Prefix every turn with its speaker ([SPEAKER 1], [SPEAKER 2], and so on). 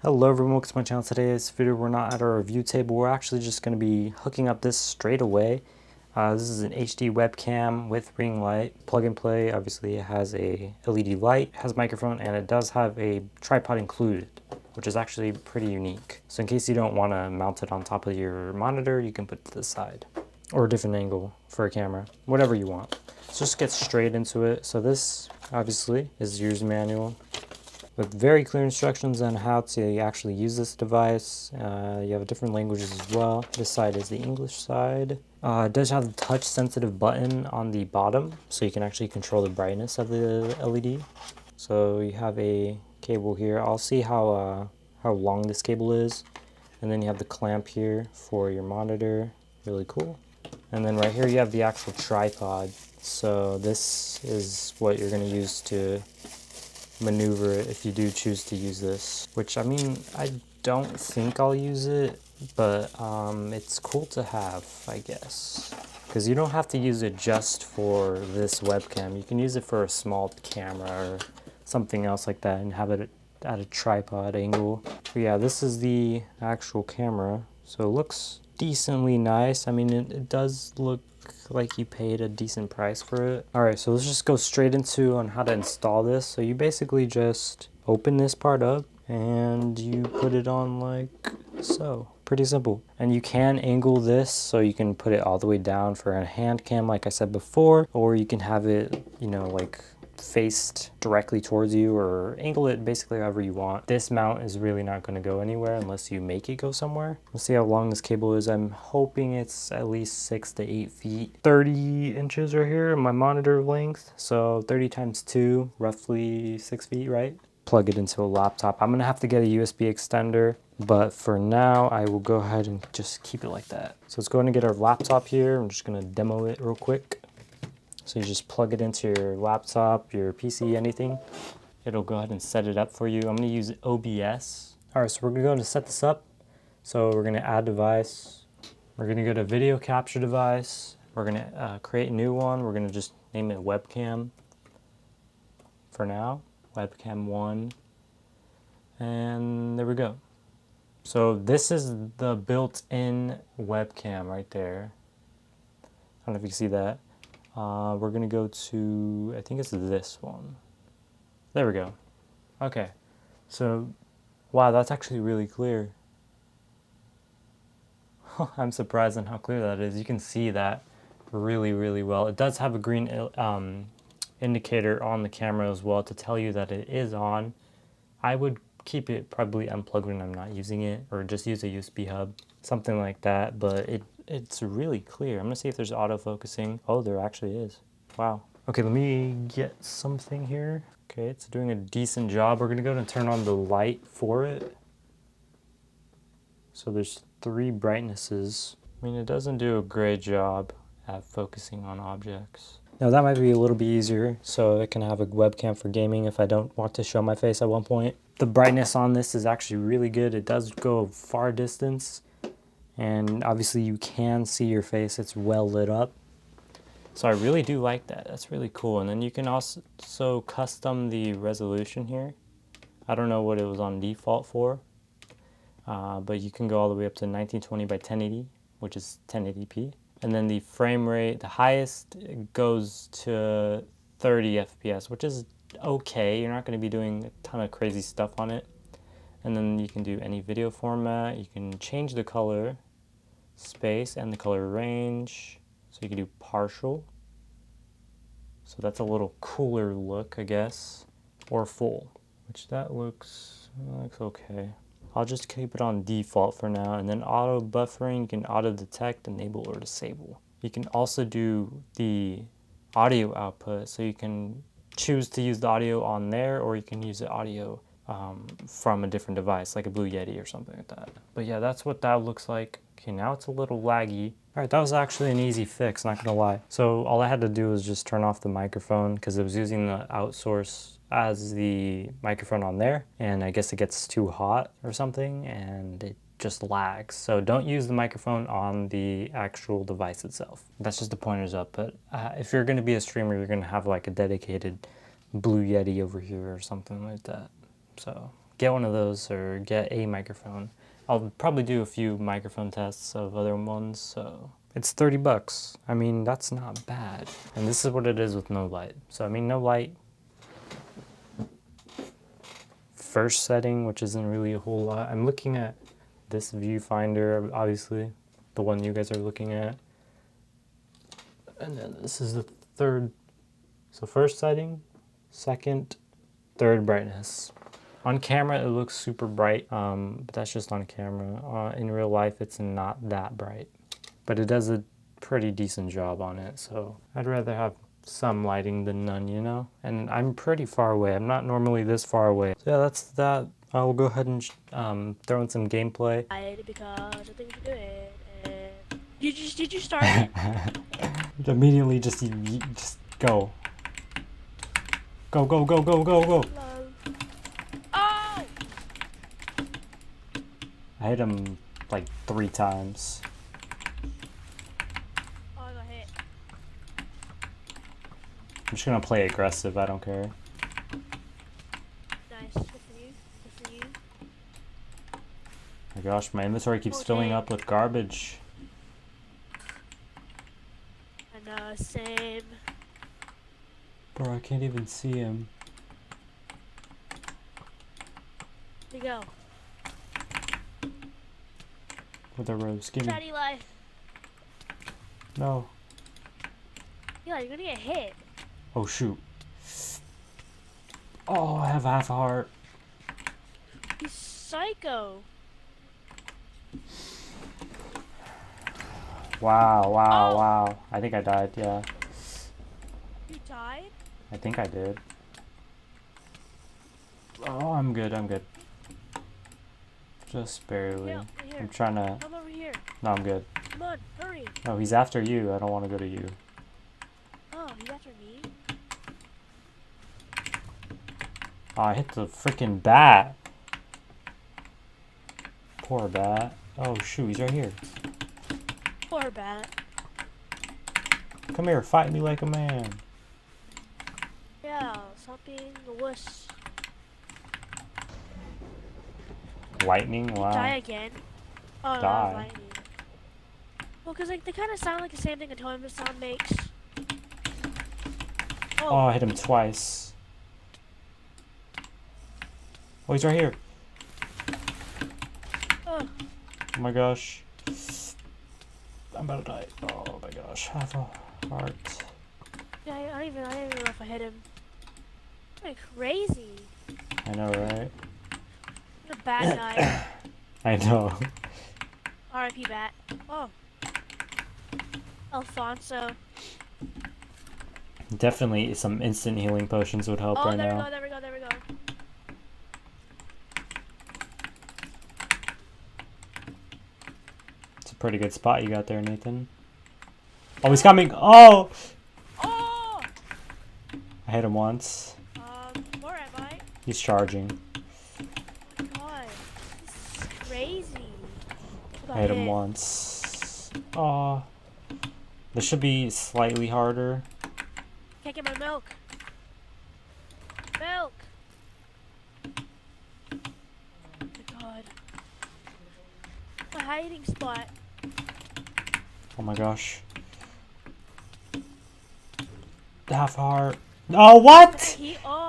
[SPEAKER 1] Hello everyone, welcome to my channel. Today's video, we're not at our review table. We're actually just going to be hooking up this straight away. This is an HD webcam with ring light, plug and play. Obviously it has a LED light, has a microphone, and it does have a tripod included, which is actually pretty unique. So in case you don't want to mount it on top of your monitor, you can put it to the side or a different angle for a camera, whatever you want. So just get straight into it. So this obviously is the user manual with very clear instructions on how to actually use this device. You have different languages as well. This side is the English side. It does have the touch sensitive button on the bottom, so you can actually control the brightness of the LED. So you have a cable here. I'll see how long this cable is. And then you have the clamp here for your monitor. Really cool. And then right here you have the actual tripod. So this is what you're going to use to maneuver it if you do choose to use this, which I mean, I don't think I'll use it, but it's cool to have, I guess, because you don't have to use it just for this webcam. You can use it for a small camera or something else like that and have it at a tripod angle. But yeah, this is the actual camera, so it looks decently nice. I mean, it does look like you paid a decent price for it. Alright, so let's just go straight into on how to install this. So you basically just open this part up and you put it on like so. Pretty simple. And you can angle this so you can put it all the way down for a hand cam like I said before, or you can have it, you know, like faced directly towards you, or angle it basically however you want. This mount is really not going to go anywhere unless you make it go somewhere. Let's see how long this cable is. I'm hoping it's at least 6 to 8 feet. 30 inches right here, my monitor length. So 30 times 2, roughly 6 feet, right? Plug it into a laptop. I'm going to have to get a USB extender, but for now I will go ahead and just keep it like that. So let's go ahead and get our laptop here. I'm just going to demo it real quick. So you just plug it into your laptop, your PC, anything. It'll go ahead and set it up for you. I'm going to use OBS. All right, so we're going to go to set this up. So we're going to add device. We're going to go to video capture device. We're going to create a new one. We're going to just name it webcam for now. Webcam 1. And there we go. So this is the built-in webcam right there. I don't know if you can see that. We're going to go to, I think it's this one. There we go. Okay. So, wow, that's actually really clear. I'm surprised on how clear that is. You can see that really, really well. It does have a green indicator on the camera as well to tell you that it is on. I would keep it probably unplugged when I'm not using it, or just use a USB hub, something like that, but it's really clear. I'm gonna see if there's autofocusing. Oh, there actually is. Wow. Okay, let me get something here. Okay, it's doing a decent job. We're gonna go and turn on the light for it. So there's 3 brightnesses. I mean, it doesn't do a great job at focusing on objects. Now that might be a little bit easier, so I can have a webcam for gaming if I don't want to show my face at one point. The brightness on this is actually really good. It does go far distance, and obviously you can see your face. It's well lit up. So I really do like that. That's really cool. And then you can also custom the resolution here. I don't know what it was on default for, but you can go all the way up to 1920 by 1080, which is 1080p. And then the frame rate, the highest goes to 30 FPS, which is okay. You're not going to be doing a ton of crazy stuff on it. And then you can do any video format. You can change the color space and the color range. So you can do partial. So that's a little cooler look, I guess. Or full, which that looks okay. I'll just keep it on default for now, and then auto buffering, you can auto detect, enable, or disable. You can also do the audio output, so you can choose to use the audio on there, or you can use the audio from a different device, like a Blue Yeti or something like that. But yeah, that's what that looks like. Okay, now it's a little laggy. All right, that was actually an easy fix, not gonna lie. So all I had to do was just turn off the microphone because it was using the outsource as the microphone on there, and I guess it gets too hot or something and it just lags. So don't use the microphone on the actual device itself. That's just the pointers up, but if you're gonna be a streamer, you're gonna have like a dedicated Blue Yeti over here or something like that. So get one of those or get a microphone. I'll probably do a few microphone tests of other ones, so it's 30 bucks. I mean, that's not bad. And this is what it is with no light. So I mean, no light. First setting, which isn't really a whole lot. I'm looking at this viewfinder, obviously, the one you guys are looking at. And then this is the third. So first setting, second, third brightness. On camera, it looks super bright, but that's just on camera. In real life, it's not that bright, but it does a pretty decent job on it. So I'd rather have some lighting than none, you know? And I'm pretty far away. I'm not normally this far away. So yeah, that's that. I'll go ahead and throw in some gameplay.
[SPEAKER 2] Because I think you do it. Did you start it?
[SPEAKER 1] Immediately just go. Go, go, go, go, go, go.
[SPEAKER 2] Oh!
[SPEAKER 1] I hit him like 3 times.
[SPEAKER 2] Oh, I got hit.
[SPEAKER 1] I'm just gonna play aggressive, I don't care.
[SPEAKER 2] Nice. Good for you. Good for you.
[SPEAKER 1] My gosh, my inventory keeps filling up with garbage.
[SPEAKER 2] I know, same.
[SPEAKER 1] Bro, I can't even see him.
[SPEAKER 2] Here you go.
[SPEAKER 1] With a rose, give me.
[SPEAKER 2] Chatty life.
[SPEAKER 1] No.
[SPEAKER 2] Yeah, you're gonna get hit.
[SPEAKER 1] Oh shoot. Oh, I have half a heart.
[SPEAKER 2] He's psycho.
[SPEAKER 1] Wow, wow,
[SPEAKER 2] Oh.
[SPEAKER 1] wow. I think I died, yeah.
[SPEAKER 2] You died?
[SPEAKER 1] I think I did. Oh, I'm good, I'm good. Just barely.
[SPEAKER 2] Yeah, here.
[SPEAKER 1] I'm trying to...
[SPEAKER 2] Come over here.
[SPEAKER 1] No, I'm good.
[SPEAKER 2] Come on, hurry.
[SPEAKER 1] No, he's after you. I don't want to go to you.
[SPEAKER 2] Oh, he's after me?
[SPEAKER 1] Oh, I hit the freaking bat. Poor bat. Oh, shoot, he's right here.
[SPEAKER 2] Poor bat.
[SPEAKER 1] Come here, fight me like a man.
[SPEAKER 2] Yeah, stop being a wuss.
[SPEAKER 1] Lightning? Wow.
[SPEAKER 2] Die again. Oh, no,
[SPEAKER 1] Die.
[SPEAKER 2] lightning. Well, because like, they kind of sound like the same thing a toilet sound makes.
[SPEAKER 1] Oh, I hit him twice. Oh, he's right here.
[SPEAKER 2] Oh.
[SPEAKER 1] Oh my gosh. I'm about to die. Oh my gosh. Half a heart.
[SPEAKER 2] Yeah, I don't even know if I hit him. You're crazy.
[SPEAKER 1] I know, right?
[SPEAKER 2] You're a bad guy.
[SPEAKER 1] I know.
[SPEAKER 2] R.I.P. bat. Oh. Alfonso.
[SPEAKER 1] Definitely some instant healing potions would help right now.
[SPEAKER 2] There we go.
[SPEAKER 1] It's a pretty good spot you got there, Nathan. Oh, he's coming! Oh!
[SPEAKER 2] Oh!
[SPEAKER 1] I hit him once.
[SPEAKER 2] Where am I?
[SPEAKER 1] He's charging.
[SPEAKER 2] Oh my god. This is crazy.
[SPEAKER 1] I hit him once. Oh. This should be slightly harder.
[SPEAKER 2] Can't get my milk. Milk! Oh my god. My hiding spot.
[SPEAKER 1] Oh my gosh. Half heart. Oh, what?
[SPEAKER 2] Oh,